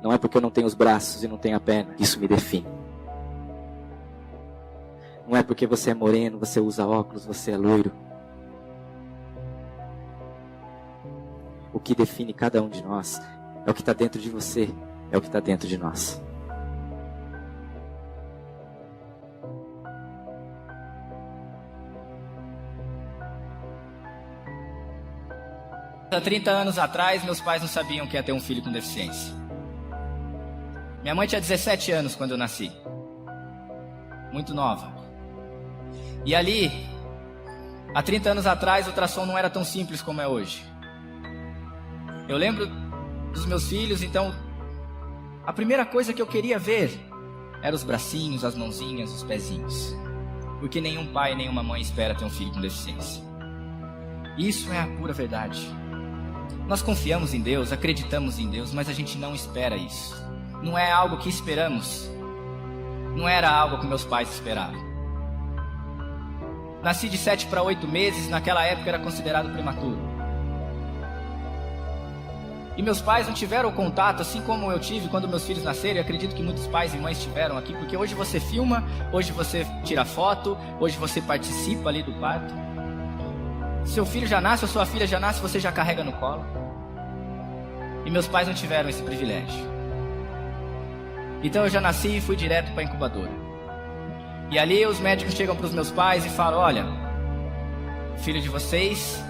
Não é porque eu não tenho os braços e não tenho a perna. Isso me define. Não é porque você é moreno, você usa óculos, você é loiro. O que define cada um de nós é o que está dentro de você, é o que está dentro de nós. Há 30 anos atrás, meus pais não sabiam que ia ter um filho com deficiência. Minha mãe tinha 17 anos quando eu nasci. Muito nova. E ali, há 30 anos atrás, o ultrassom não era tão simples como é hoje. Eu lembro dos meus filhos, então, a primeira coisa que eu queria ver eram os bracinhos, as mãozinhas, os pezinhos. Porque nenhum pai, nenhuma mãe espera ter um filho com deficiência. Isso é a pura verdade. Nós confiamos em Deus, acreditamos em Deus, mas a gente não espera isso. Não é algo que esperamos. Não era algo que meus pais esperavam. Nasci de 7 para 8 meses, naquela época era considerado prematuro. E meus pais não tiveram contato, assim como eu tive quando meus filhos nasceram. Eu acredito que muitos pais e mães tiveram aqui, porque hoje você filma, hoje você tira foto, hoje você participa ali do parto. Seu filho já nasce ou sua filha já nasce, você já carrega no colo. E meus pais não tiveram esse privilégio. Então eu já nasci e fui direto para a incubadora. E ali os médicos chegam para os meus pais e falam: olha, o filho de vocês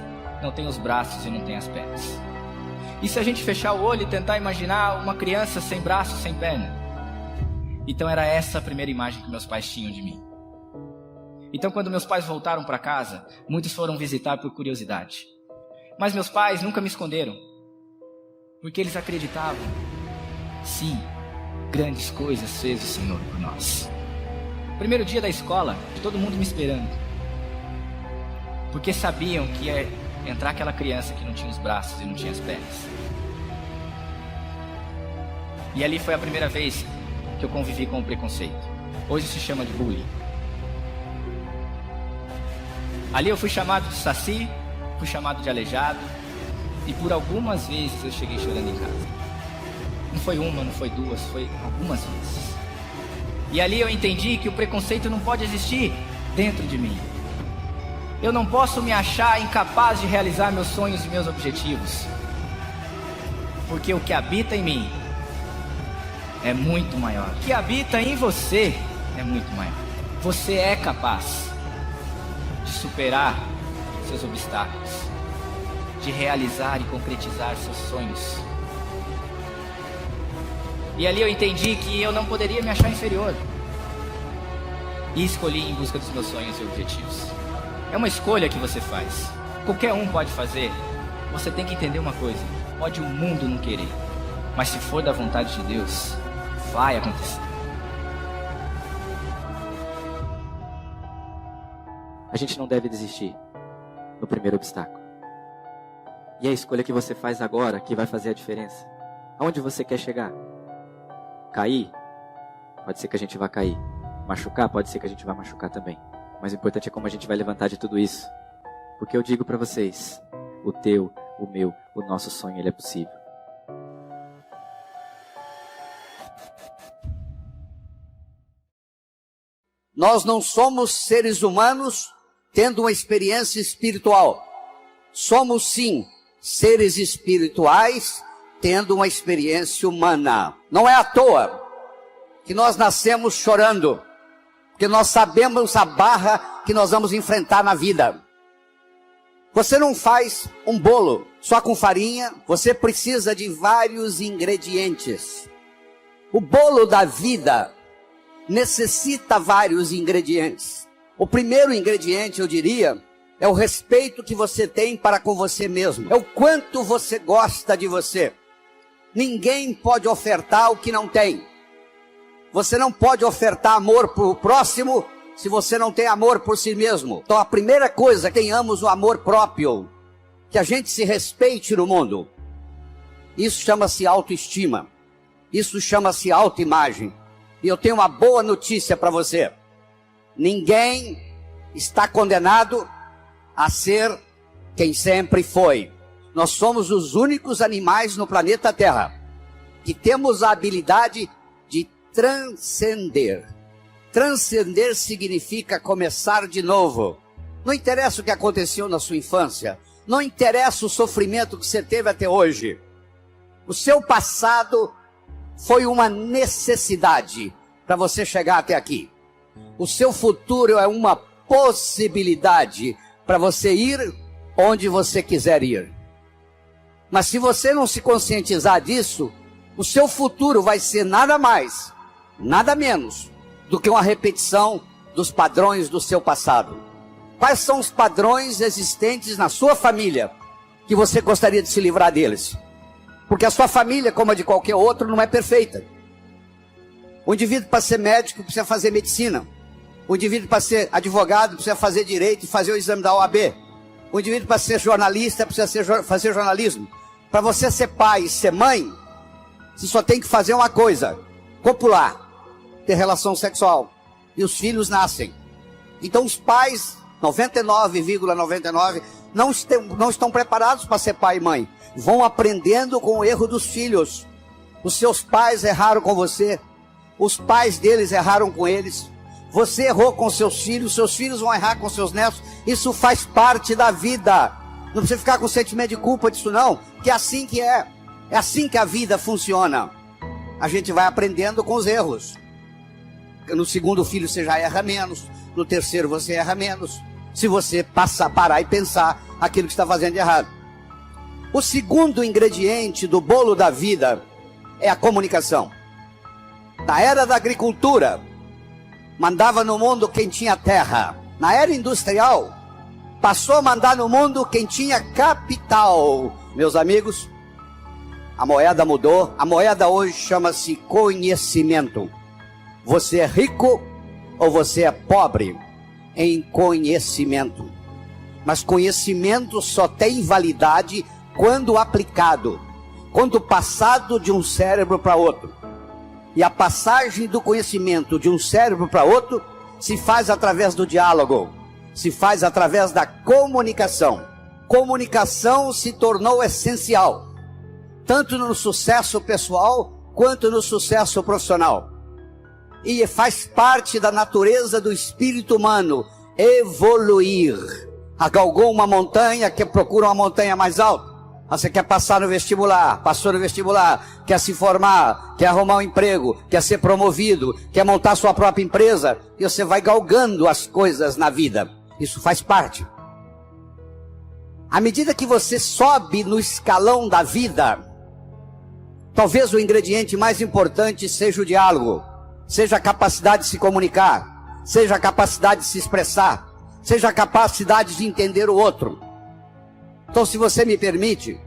não tem os braços e não tem as pernas. E se a gente fechar o olho e tentar imaginar uma criança sem braço, sem perna? Então era essa a primeira imagem que meus pais tinham de mim. Então quando meus pais voltaram para casa, muitos foram visitar por curiosidade. Mas meus pais nunca me esconderam, porque eles acreditavam. Sim, grandes coisas fez o Senhor por nós. Primeiro dia da escola, todo mundo me esperando, porque sabiam que ia entrar aquela criança que não tinha os braços e não tinha as pernas. E ali foi a primeira vez que eu convivi com o preconceito. Hoje se chama de bullying. Ali eu fui chamado de saci, fui chamado de aleijado, e por algumas vezes eu cheguei chorando em casa. Não foi uma, não foi duas, foi algumas vezes. E ali eu entendi que o preconceito não pode existir dentro de mim. Eu não posso me achar incapaz de realizar meus sonhos e meus objetivos, porque o que habita em mim é muito maior. O que habita em você é muito maior. Você é capaz de superar seus obstáculos, de realizar e concretizar seus sonhos. E ali eu entendi que eu não poderia me achar inferior, e escolhi em busca dos meus sonhos e objetivos. É uma escolha que você faz. Qualquer um pode fazer. Você tem que entender uma coisa: pode o mundo não querer, mas se for da vontade de Deus, vai acontecer. A gente não deve desistir no primeiro obstáculo. E é a escolha que você faz agora que vai fazer a diferença. Aonde você quer chegar? Cair? Pode ser que a gente vá cair. Machucar? Pode ser que a gente vá machucar também. Mas o importante é como a gente vai levantar de tudo isso. Porque eu digo para vocês, o teu, o meu, o nosso sonho, ele é possível. Nós não somos seres humanos tendo uma experiência espiritual. Somos sim seres espirituais tendo uma experiência humana. Não é à toa que nós nascemos chorando, porque nós sabemos a barra que nós vamos enfrentar na vida. Você não faz um bolo só com farinha, você precisa de vários ingredientes. O bolo da vida necessita vários ingredientes. O primeiro ingrediente, eu diria, é o respeito que você tem para com você mesmo. É o quanto você gosta de você. Ninguém pode ofertar o que não tem. Você não pode ofertar amor para o próximo se você não tem amor por si mesmo. Então a primeira coisa, tenhamos o amor próprio. Que a gente se respeite no mundo. Isso chama-se autoestima. Isso chama-se autoimagem. E eu tenho uma boa notícia para você. Ninguém está condenado a ser quem sempre foi. Nós somos os únicos animais no planeta Terra que temos a habilidade de transcender. Transcender significa começar de novo. Não interessa o que aconteceu na sua infância. Não interessa o sofrimento que você teve até hoje. O seu passado foi uma necessidade para você chegar até aqui. O seu futuro é uma possibilidade para você ir onde você quiser ir. Mas se você não se conscientizar disso, o seu futuro vai ser nada mais, nada menos do que uma repetição dos padrões do seu passado. Quais são os padrões existentes na sua família que você gostaria de se livrar deles? Porque a sua família, como a de qualquer outro, não é perfeita. O indivíduo, para ser médico, precisa fazer medicina. O indivíduo, para ser advogado, precisa fazer direito e fazer o exame da OAB. O indivíduo, para ser jornalista, precisa fazer jornalismo. Para você ser pai e ser mãe, você só tem que fazer uma coisa: copular, ter relação sexual. E os filhos nascem. Então os pais, 99,99, não estão preparados para ser pai e mãe. Vão aprendendo com o erro dos filhos. Os seus pais erraram com você. Os pais deles erraram com eles. Você errou com seus filhos vão errar com seus netos. Isso faz parte da vida. Não precisa ficar com sentimento de culpa disso não, que é assim que é. É assim que a vida funciona. A gente vai aprendendo com os erros. No segundo filho você já erra menos. No terceiro você erra menos. Se você parar e pensar aquilo que está fazendo de errado. O segundo ingrediente do bolo da vida é a comunicação. Na era da agricultura, mandava no mundo quem tinha terra. Na era industrial, passou a mandar no mundo quem tinha capital. Meus amigos, a moeda mudou. A moeda hoje chama-se conhecimento. Você é rico ou você é pobre em conhecimento. Mas conhecimento só tem validade quando aplicado, quando passado de um cérebro para outro. E a passagem do conhecimento de um cérebro para outro se faz através do diálogo, se faz através da comunicação. Comunicação se tornou essencial, tanto no sucesso pessoal quanto no sucesso profissional. E faz parte da natureza do espírito humano evoluir. Galgou uma montanha, que procura uma montanha mais alta. Você quer passar no vestibular, passou no vestibular, quer se formar, quer arrumar um emprego, quer ser promovido, quer montar sua própria empresa, e você vai galgando as coisas na vida. Isso faz parte. À medida que você sobe no escalão da vida, talvez o ingrediente mais importante seja o diálogo, seja a capacidade de se comunicar, seja a capacidade de se expressar, seja a capacidade de entender o outro. Então, se você me permite,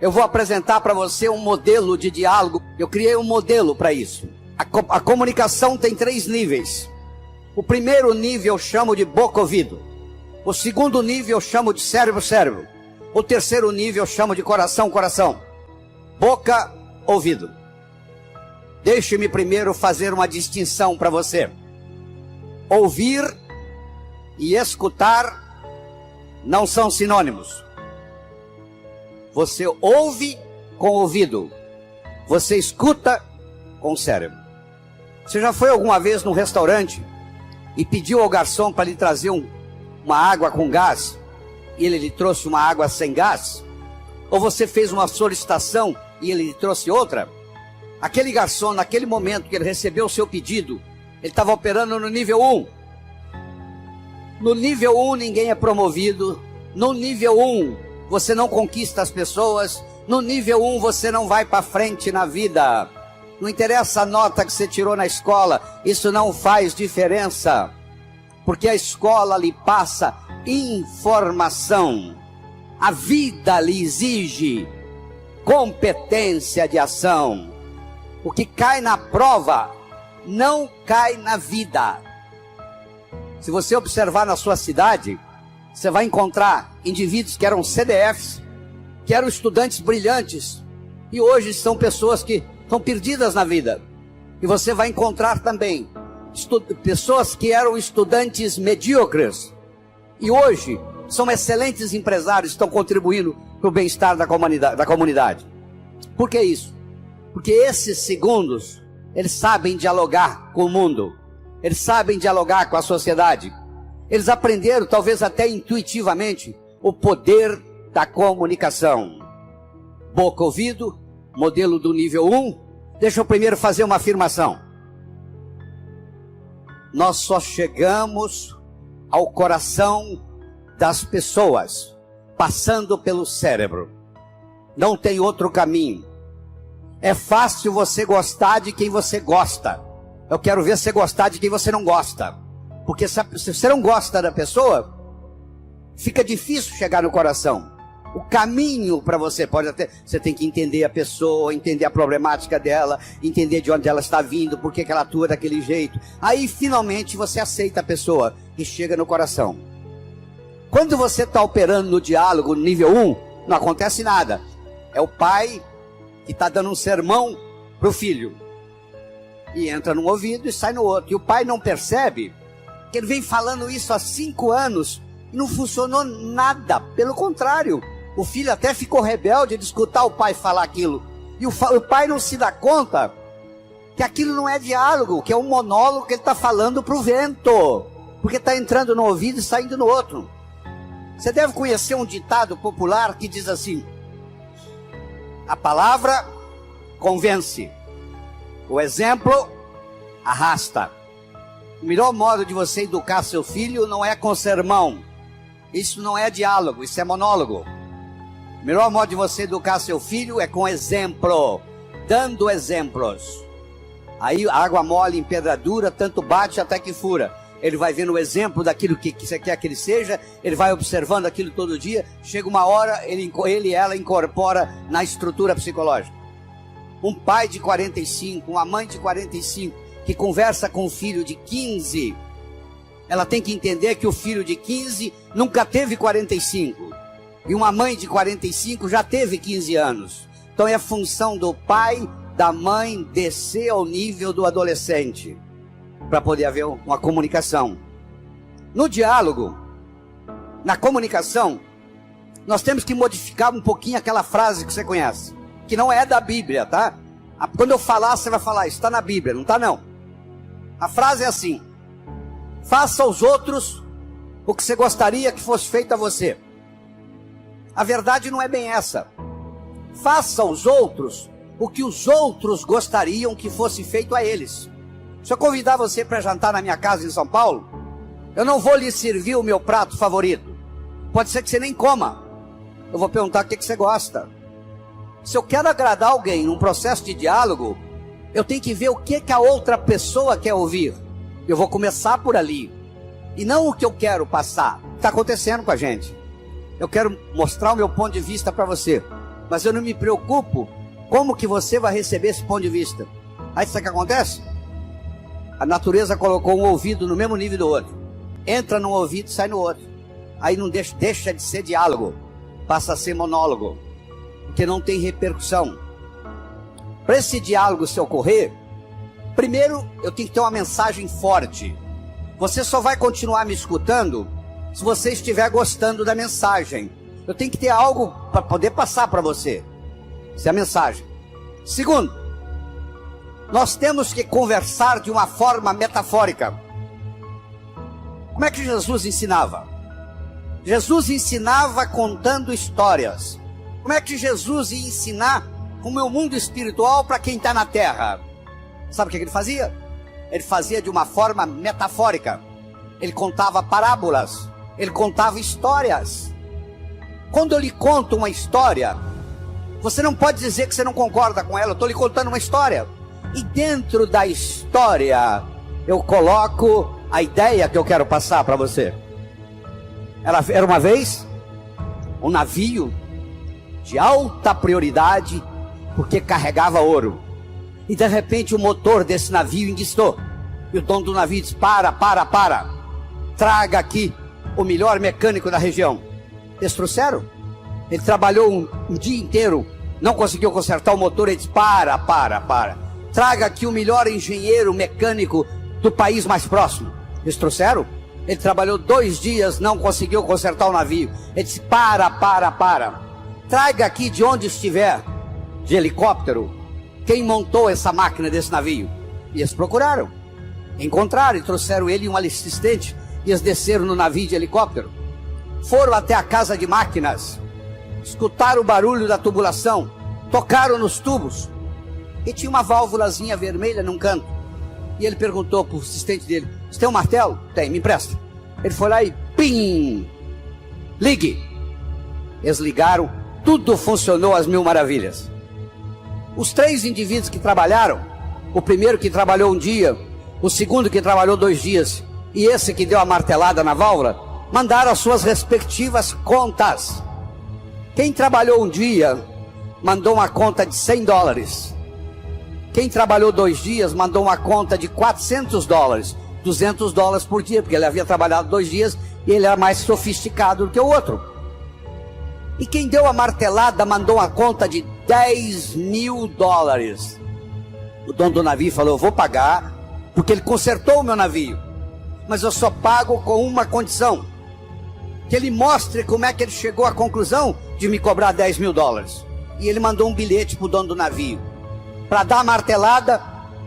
eu vou apresentar para você um modelo de diálogo. Eu criei um modelo para isso. A comunicação tem 3 níveis. O primeiro nível eu chamo de boca-ouvido. O segundo nível eu chamo de cérebro-cérebro. O terceiro nível eu chamo de coração-coração. Boca-ouvido. Deixe-me primeiro fazer uma distinção para você. Ouvir e escutar não são sinônimos. Você ouve com o ouvido, você escuta com o cérebro. Você já foi alguma vez num restaurante e pediu ao garçom para lhe trazer uma água com gás e ele lhe trouxe uma água sem gás? Ou você fez uma solicitação e ele lhe trouxe outra? Aquele garçom, naquele momento que ele recebeu o seu pedido, ele estava operando no nível 1. No nível 1 ninguém é promovido. No nível 1 você não conquista as pessoas. No nível 1 você não vai para frente na vida. Não interessa a nota que você tirou na escola, isso não faz diferença. Porque a escola lhe passa informação. A vida lhe exige competência de ação. O que cai na prova não cai na vida. Se você observar na sua cidade, você vai encontrar indivíduos que eram CDFs, que eram estudantes brilhantes, e hoje são pessoas que estão perdidas na vida. E você vai encontrar também pessoas que eram estudantes medíocres, e hoje são excelentes empresários, estão contribuindo para o bem-estar da comunidade. Por que isso? Porque esses segundos, eles sabem dialogar com o mundo. Eles sabem dialogar com a sociedade. Eles aprenderam, talvez até intuitivamente, o poder da comunicação. Boca, ouvido, modelo do nível 1. Deixa eu primeiro fazer uma afirmação. Nós só chegamos ao coração das pessoas passando pelo cérebro. Não tem outro caminho. É fácil você gostar de quem você gosta. Eu quero ver você gostar de quem você não gosta. Porque se você não gosta da pessoa, fica difícil chegar no coração. O caminho para você pode até... Você tem que entender a pessoa, entender a problemática dela, entender de onde ela está vindo, por que ela atua daquele jeito. Aí, finalmente, você aceita a pessoa e chega no coração. Quando você está operando no diálogo, no nível 1, não acontece nada. É o pai que está dando um sermão para o filho. E entra num ouvido e sai no outro. E o pai não percebe que ele vem falando isso há 5 anos e não funcionou nada. Pelo contrário, o filho até ficou rebelde de escutar o pai falar aquilo. E o pai não se dá conta que aquilo não é diálogo, que é um monólogo que ele está falando para o vento. Porque está entrando no ouvido e saindo no outro. Você deve conhecer um ditado popular que diz assim: a palavra convence, o exemplo arrasta. O melhor modo de você educar seu filho não é com sermão. Isso não é diálogo, isso é monólogo. O melhor modo de você educar seu filho é com exemplo, dando exemplos. Aí água mole em pedra dura, tanto bate até que fura. Ele vai vendo o exemplo daquilo que você quer que ele seja, ele vai observando aquilo todo dia, chega uma hora, ele e ela incorpora na estrutura psicológica. Um pai de 45, uma mãe de 45, que conversa com um filho de 15, ela tem que entender que o filho de 15 nunca teve 45. E uma mãe de 45 já teve 15 anos. Então é função do pai, da mãe, descer ao nível do adolescente, para poder haver uma comunicação. No diálogo, na comunicação, nós temos que modificar um pouquinho aquela frase que você conhece, que não é da Bíblia, tá? Quando eu falar, você vai falar, está na Bíblia, não está não. A frase é assim: faça aos outros o que você gostaria que fosse feito a você. A verdade não é bem essa. Faça aos outros o que os outros gostariam que fosse feito a eles. Se eu convidar você para jantar na minha casa em São Paulo, eu não vou lhe servir o meu prato favorito. Pode ser que você nem coma. Eu vou perguntar o que você gosta. Se eu quero agradar alguém num processo de diálogo, eu tenho que ver o que a outra pessoa quer ouvir. Eu vou começar por ali. E não o que eu quero passar. Está acontecendo com a gente. Eu quero mostrar o meu ponto de vista para você, mas eu não me preocupo como que você vai receber esse ponto de vista. Aí sabe o que acontece? A natureza colocou um ouvido no mesmo nível do outro. Entra num ouvido e sai no outro. Aí não deixa de ser diálogo, passa a ser monólogo, porque não tem repercussão. Para esse diálogo se ocorrer, primeiro eu tenho que ter uma mensagem forte. Você só vai continuar me escutando se você estiver gostando da mensagem. Eu tenho que ter algo para poder passar para você. Essa é a mensagem. Segundo, nós temos que conversar de uma forma metafórica. Como é que Jesus ensinava? Jesus ensinava contando histórias. Como é que Jesus ia ensinar o meu mundo espiritual para quem está na terra? Sabe o que ele fazia? Ele fazia de uma forma metafórica. Ele contava parábolas. Ele contava histórias. Quando eu lhe conto uma história, você não pode dizer que você não concorda com ela. Eu estou lhe contando uma história. E dentro da história, eu coloco a ideia que eu quero passar para você. Era uma vez um navio de alta prioridade, porque carregava ouro. E de repente o motor desse navio enguiçou. E o dono do navio disse: para. Traga aqui o melhor mecânico da região. Eles trouxeram. Ele trabalhou um dia inteiro, não conseguiu consertar o motor. Ele disse: para. Traga aqui o melhor engenheiro mecânico do país mais próximo. Eles trouxeram. Ele trabalhou 2 dias, não conseguiu consertar o navio. Ele disse: para. Traga aqui de onde estiver, de helicóptero, quem montou essa máquina desse navio. E eles procuraram, encontraram e trouxeram ele e um assistente. E eles desceram no navio de helicóptero, foram até a casa de máquinas, escutaram o barulho da tubulação, tocaram nos tubos, e tinha uma válvulazinha vermelha num canto. E ele perguntou para o assistente dele: você tem um martelo? Tem, me empresta. Ele foi lá e pim! Ligue! Eles ligaram, tudo funcionou às mil maravilhas. Os 3 indivíduos que trabalharam, o primeiro que trabalhou um dia, o segundo que trabalhou 2 dias, e esse que deu a martelada na válvula, mandaram as suas respectivas contas. Quem trabalhou um dia, mandou uma conta de $100. Quem trabalhou 2 dias, mandou uma conta de $400, $200 por dia, porque ele havia trabalhado 2 dias e ele era mais sofisticado do que o outro. E quem deu a martelada, mandou uma conta de $10.000. O dono do navio falou: eu vou pagar, porque ele consertou o meu navio, mas eu só pago com uma condição: que ele mostre como é que ele chegou à conclusão de me cobrar $10.000. E ele mandou um bilhete para o dono do navio: para dar a martelada,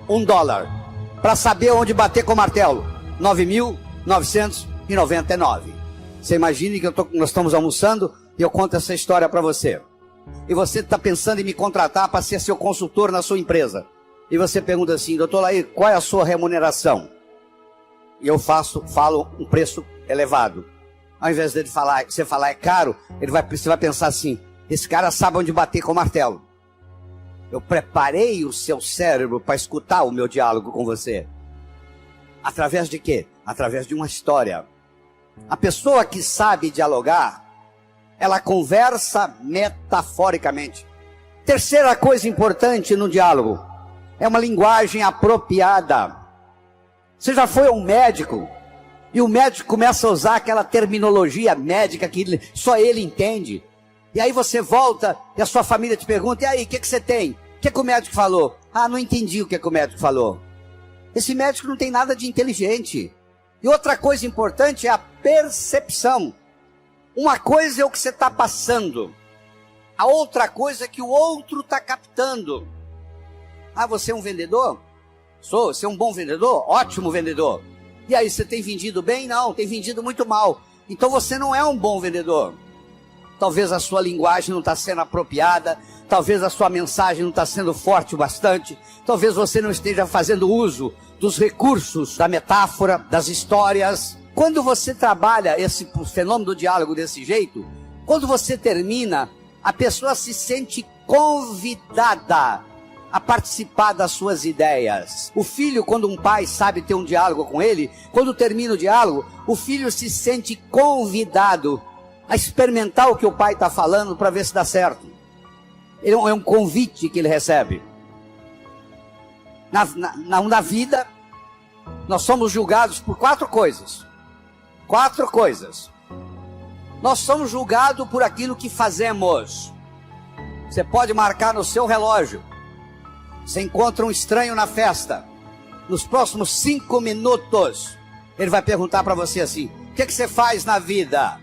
$1. Para saber onde bater com o martelo, 9.999. Você imagine que nós estamos almoçando e eu conto essa história para você. E você está pensando em me contratar para ser seu consultor na sua empresa. E você pergunta assim: doutor Laí, qual é a sua remuneração? E eu falo um preço elevado. Ao invés dele falar, você falar é caro, você vai pensar assim: esse cara sabe onde bater com o martelo. Eu preparei o seu cérebro para escutar o meu diálogo com você. Através de quê? Através de uma história. A pessoa que sabe dialogar, ela conversa metaforicamente. Terceira coisa importante no diálogo é uma linguagem apropriada. Você já foi a um médico e o médico começa a usar aquela terminologia médica que só ele entende. E aí você volta e a sua família te pergunta: e aí, o que você tem? O que o médico falou? Ah, não entendi o que o médico falou. Esse médico não tem nada de inteligente. E outra coisa importante é a percepção. Uma coisa é o que você está passando, a outra coisa é que o outro está captando. Ah, você é um vendedor? Sou. Você é um bom vendedor? Ótimo vendedor. E aí, você tem vendido bem? Não, tem vendido muito mal. Então você não é um bom vendedor. Talvez a sua linguagem não está sendo apropriada, talvez a sua mensagem não está sendo forte o bastante, talvez você não esteja fazendo uso dos recursos, da metáfora, das histórias. Quando você trabalha esse fenômeno do diálogo desse jeito, quando você termina, a pessoa se sente convidada a participar das suas ideias. O filho, quando um pai sabe ter um diálogo com ele, quando termina o diálogo, o filho se sente convidado a experimentar o que o pai está falando para ver se dá certo. É um convite que ele recebe. Na vida, nós somos julgados por 4 coisas. 4 coisas. Nós somos julgados por aquilo que fazemos. Você pode marcar no seu relógio: você encontra um estranho na festa, nos próximos 5 minutos, ele vai perguntar para você assim: o que você faz na vida?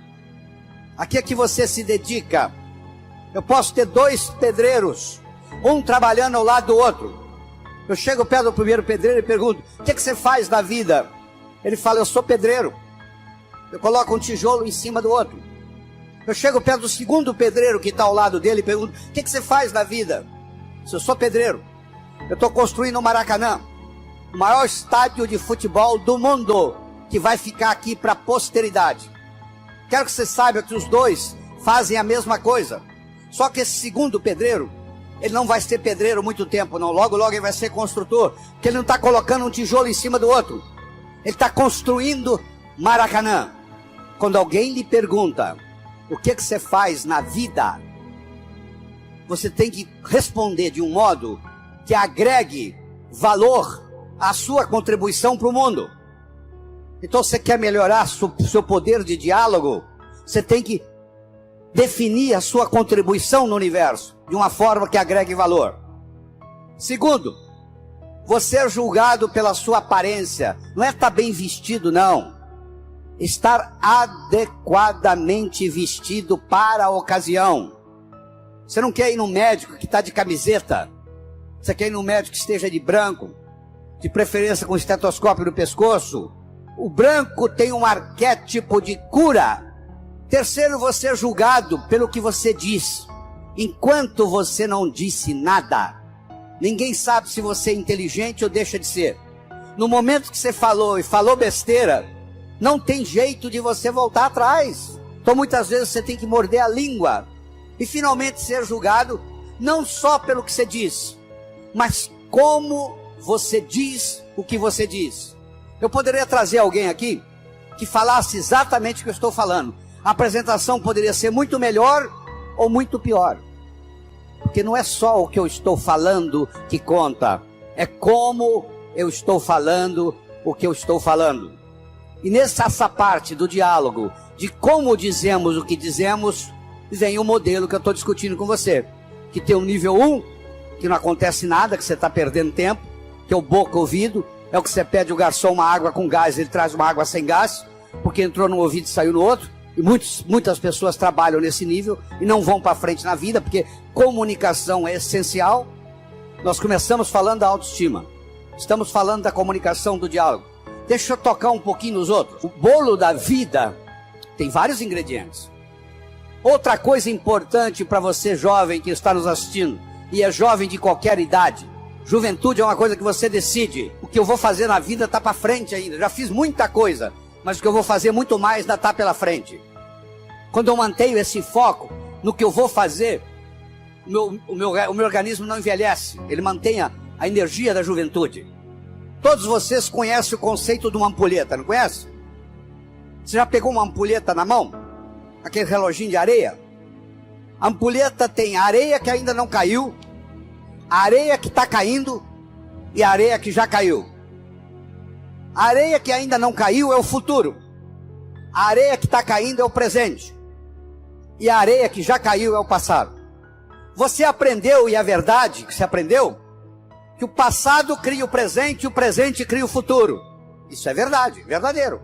A que é que você se dedica? Eu posso ter 2 pedreiros, um trabalhando ao lado do outro. Eu chego perto do primeiro pedreiro e pergunto: o que você faz na vida? Ele fala: eu sou pedreiro. Eu coloco um tijolo em cima do outro. Eu chego perto do segundo pedreiro que está ao lado dele e pergunto: o que você faz na vida? Eu sou pedreiro. Eu estou construindo o Maracanã, o maior estádio de futebol do mundo, que vai ficar aqui para a posteridade. Quero que você saiba que os 2 fazem a mesma coisa. Só que esse segundo pedreiro, ele não vai ser pedreiro muito tempo, não. Logo, logo ele vai ser construtor, porque ele não está colocando um tijolo em cima do outro. Ele está construindo Maracanã. Quando alguém lhe pergunta: o que você faz na vida? Você tem que responder de um modo que agregue valor à sua contribuição para o mundo. Então, você quer melhorar seu poder de diálogo? Você tem que definir a sua contribuição no universo de uma forma que agregue valor. Segundo, você é julgado pela sua aparência. Não é estar bem vestido, não. Estar adequadamente vestido para a ocasião. Você não quer ir num médico que está de camiseta, Você quer ir num médico que esteja de branco, de preferência com estetoscópio no pescoço. O branco tem um arquétipo de cura. Terceiro, você é julgado pelo que você diz. Enquanto você não disse nada, ninguém sabe se você é inteligente ou deixa de ser. No momento que você falou e falou besteira, não tem jeito de você voltar atrás. Então muitas vezes você tem que morder a língua e finalmente ser julgado, não só pelo que você diz, mas como você diz o que você diz. Eu poderia trazer alguém aqui que falasse exatamente o que eu estou falando. A apresentação poderia ser muito melhor ou muito pior. Porque não é só o que eu estou falando que conta, é como eu estou falando o que eu estou falando. E nessa parte do diálogo, de como dizemos o que dizemos, vem o modelo que eu estou discutindo com você. Que tem o nível 1, que não acontece nada, que você está perdendo tempo, que é o boca-ouvido, é o que você pede o garçom uma água com gás, ele traz uma água sem gás, porque entrou num ouvido e saiu no outro. E muitas pessoas trabalham nesse nível e não vão para frente na vida, porque comunicação é essencial. Nós começamos falando da autoestima, estamos falando da comunicação, do diálogo. Deixa eu tocar um pouquinho nos outros. O bolo da vida tem vários ingredientes. Outra coisa importante para você jovem que está nos assistindo, e é jovem de qualquer idade, juventude é uma coisa que você decide. O que eu vou fazer na vida está para frente ainda. Já fiz muita coisa, mas o que eu vou fazer muito mais ainda está pela frente. Quando eu mantenho esse foco no que eu vou fazer, o meu organismo não envelhece. Ele mantém a energia da juventude. Todos vocês conhecem o conceito de uma ampulheta, não conhece? Você já pegou uma ampulheta na mão? Aquele reloginho de areia? A ampulheta tem a areia que ainda não caiu, a areia que está caindo e a areia que já caiu. A areia que ainda não caiu é o futuro. A areia que está caindo é o presente. E a areia que já caiu é o passado. Você aprendeu, e a verdade que você aprendeu, que o passado cria o presente e o presente cria o futuro. Isso é verdade, verdadeiro.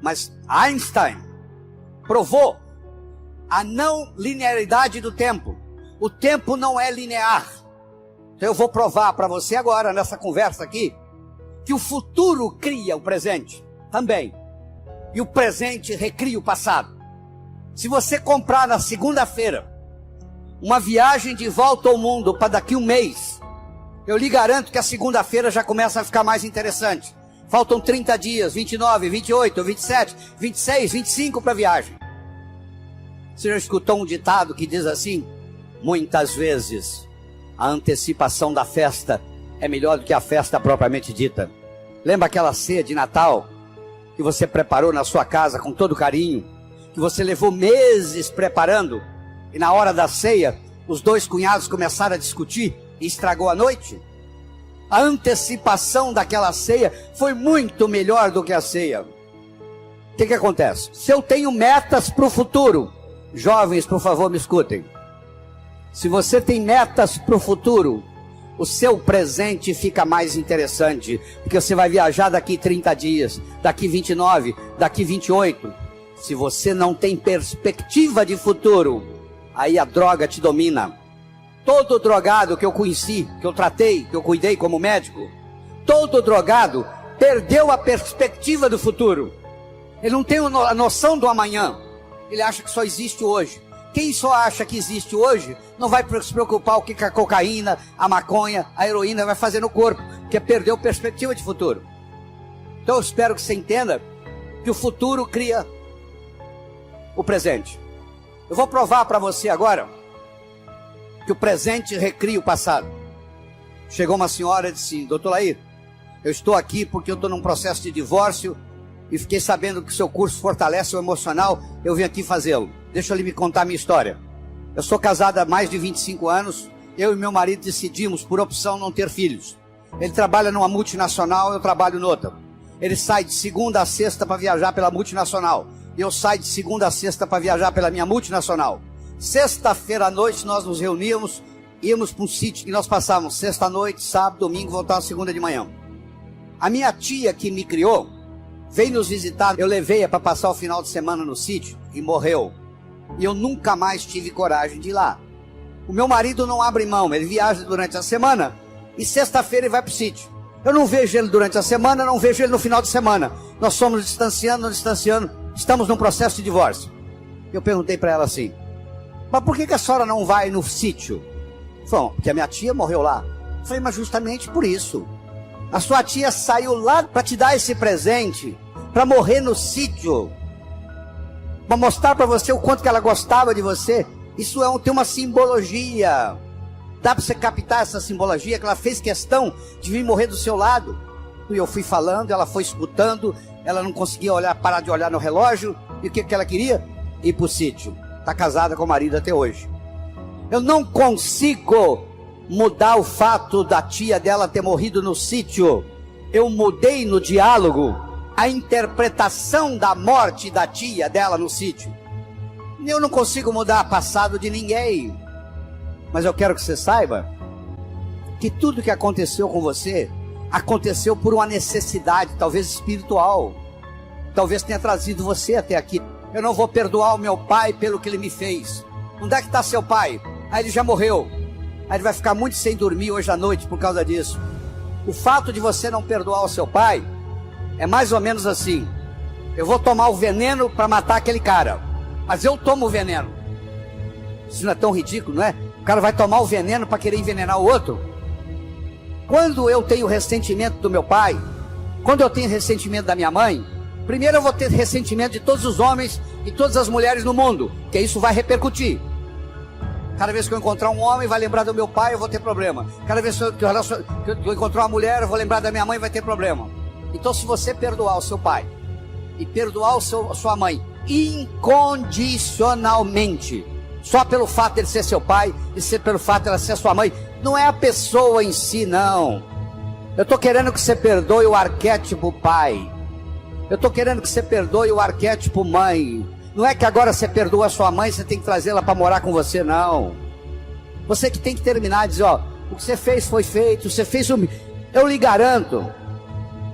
Mas Einstein provou a não linearidade do tempo. O tempo não é linear. Então eu vou provar para você agora, nessa conversa aqui, que o futuro cria o presente também. E o presente recria o passado. Se você comprar na segunda-feira uma viagem de volta ao mundo para daqui um mês, eu lhe garanto que a segunda-feira já começa a ficar mais interessante. Faltam 30 dias, 29, 28, 27, 26, 25 para a viagem. Você já escutou um ditado que diz assim? Muitas vezes a antecipação da festa é melhor do que a festa propriamente dita. Lembra aquela ceia de Natal que você preparou na sua casa com todo carinho, que você levou meses preparando, e na hora da ceia os dois cunhados começaram a discutir e estragou a noite? A antecipação daquela ceia foi muito melhor do que a ceia. O que acontece? Se eu tenho metas para o futuro, jovens, por favor, me escutem. Se você tem metas para o futuro, o seu presente fica mais interessante, porque você vai viajar daqui 30 dias, daqui 29, daqui 28. Se você não tem perspectiva de futuro, aí a droga te domina. Todo drogado que eu conheci, que eu tratei, que eu cuidei como médico, todo drogado perdeu a perspectiva do futuro. Ele não tem a noção do amanhã. Ele acha que só existe hoje. Quem só acha que existe hoje, não vai se preocupar o que a cocaína, a maconha, a heroína vai fazer no corpo, porque perdeu perspectiva de futuro. Então eu espero que você entenda que o futuro cria o presente. Eu vou provar para você agora que o presente recria o passado. Chegou uma senhora e disse: doutor Lair, eu estou aqui porque eu estou num processo de divórcio e fiquei sabendo que o seu curso fortalece o emocional, eu vim aqui fazê-lo. Deixa eu lhe contar a minha história. Eu sou casado há mais de 25 anos, eu e meu marido decidimos, por opção, não ter filhos. Ele trabalha numa multinacional, eu trabalho noutra. Ele sai de segunda a sexta para viajar pela multinacional, e eu saio de segunda a sexta para viajar pela minha multinacional. Sexta-feira à noite nós nos reuníamos, íamos para um sítio que nós passávamos sexta-noite, sábado, domingo, voltávamos segunda de manhã. A minha tia que me criou veio nos visitar, eu levei-a para passar o final de semana no sítio e morreu. E eu nunca mais tive coragem de ir lá. O meu marido não abre mão, ele viaja durante a semana e sexta-feira ele vai para o sítio. Eu não vejo ele durante a semana, não vejo ele no final de semana. Nós fomos distanciando, estamos num processo de divórcio. Eu perguntei para ela assim, mas por que a senhora não vai no sítio? Falou, porque a minha tia morreu lá. Eu falei, mas justamente por isso. A sua tia saiu lá para te dar esse presente, para morrer no sítio, para mostrar para você o quanto que ela gostava de você. Isso tem uma simbologia. Dá para você captar essa simbologia, que ela fez questão de vir morrer do seu lado. E eu fui falando, ela foi escutando, ela não conseguia parar de olhar no relógio. E o que ela queria? Ir para o sítio. Está casada com o marido até hoje. Eu não consigo mudar o fato da tia dela ter morrido no sítio. Eu mudei no diálogo a interpretação da morte da tia dela no sítio. Eu não consigo mudar o passado de ninguém. Mas eu quero que você saiba que tudo que aconteceu com você aconteceu por uma necessidade, talvez espiritual. Talvez tenha trazido você até aqui. Eu não vou perdoar o meu pai pelo que ele me fez. Onde é que está seu pai? Ah, ele já morreu. Aí ele vai ficar muito sem dormir hoje à noite por causa disso. O fato de você não perdoar o seu pai é mais ou menos assim: eu vou tomar o veneno para matar aquele cara, mas eu tomo o veneno. Isso não é tão ridículo, não é? O cara vai tomar o veneno para querer envenenar o outro. Quando eu tenho ressentimento do meu pai, quando eu tenho ressentimento da minha mãe, primeiro eu vou ter ressentimento de todos os homens e todas as mulheres no mundo, que isso vai repercutir. Cada vez que eu encontrar um homem, vai lembrar do meu pai, eu vou ter problema. Cada vez que eu encontrar uma mulher, eu vou lembrar da minha mãe, vai ter problema. Então, se você perdoar o seu pai e perdoar a sua mãe incondicionalmente, só pelo fato de ele ser seu pai e pelo fato de ela ser sua mãe, não é a pessoa em si, não. Eu estou querendo que você perdoe o arquétipo pai. Eu estou querendo que você perdoe o arquétipo mãe. Não é que agora você perdoa a sua mãe, você tem que trazê-la para morar com você, não. Você que tem que terminar e dizer, ó, o que você fez foi feito, você fez o... Eu lhe garanto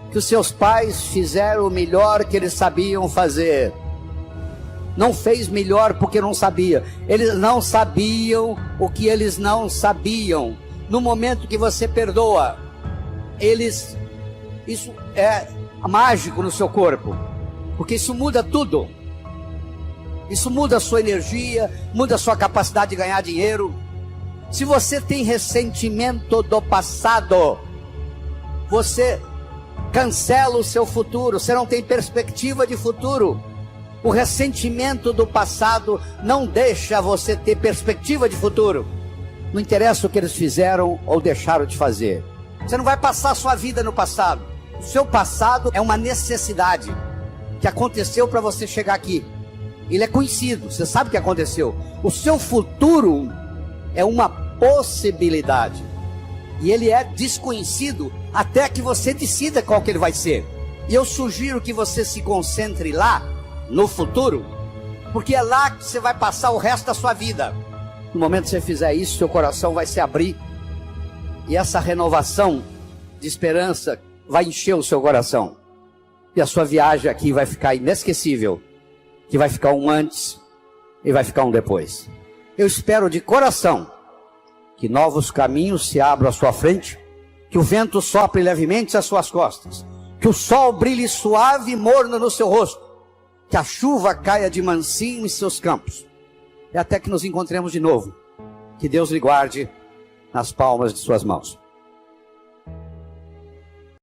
que os seus pais fizeram o melhor que eles sabiam fazer. Não fez melhor porque não sabia. Eles não sabiam o que eles não sabiam. No momento que você perdoa, isso é mágico no seu corpo, porque isso muda tudo. Isso muda a sua energia, muda a sua capacidade de ganhar dinheiro. Se você tem ressentimento do passado, você cancela o seu futuro, você não tem perspectiva de futuro. O ressentimento do passado não deixa você ter perspectiva de futuro. Não interessa o que eles fizeram ou deixaram de fazer. Você não vai passar a sua vida no passado. O seu passado é uma necessidade que aconteceu para você chegar aqui. Ele é conhecido, você sabe o que aconteceu. O seu futuro é uma possibilidade. E ele é desconhecido até que você decida qual que ele vai ser. E eu sugiro que você se concentre lá, no futuro, porque é lá que você vai passar o resto da sua vida. No momento que você fizer isso, seu coração vai se abrir, e essa renovação de esperança vai encher o seu coração, e a sua viagem aqui vai ficar inesquecível, que vai ficar um antes e vai ficar um depois. Eu espero de coração que novos caminhos se abram à sua frente, que o vento sopre levemente às suas costas, que o sol brilhe suave e morno no seu rosto, que a chuva caia de mansinho em seus campos, e até que nos encontremos de novo. Que Deus lhe guarde nas palmas de suas mãos.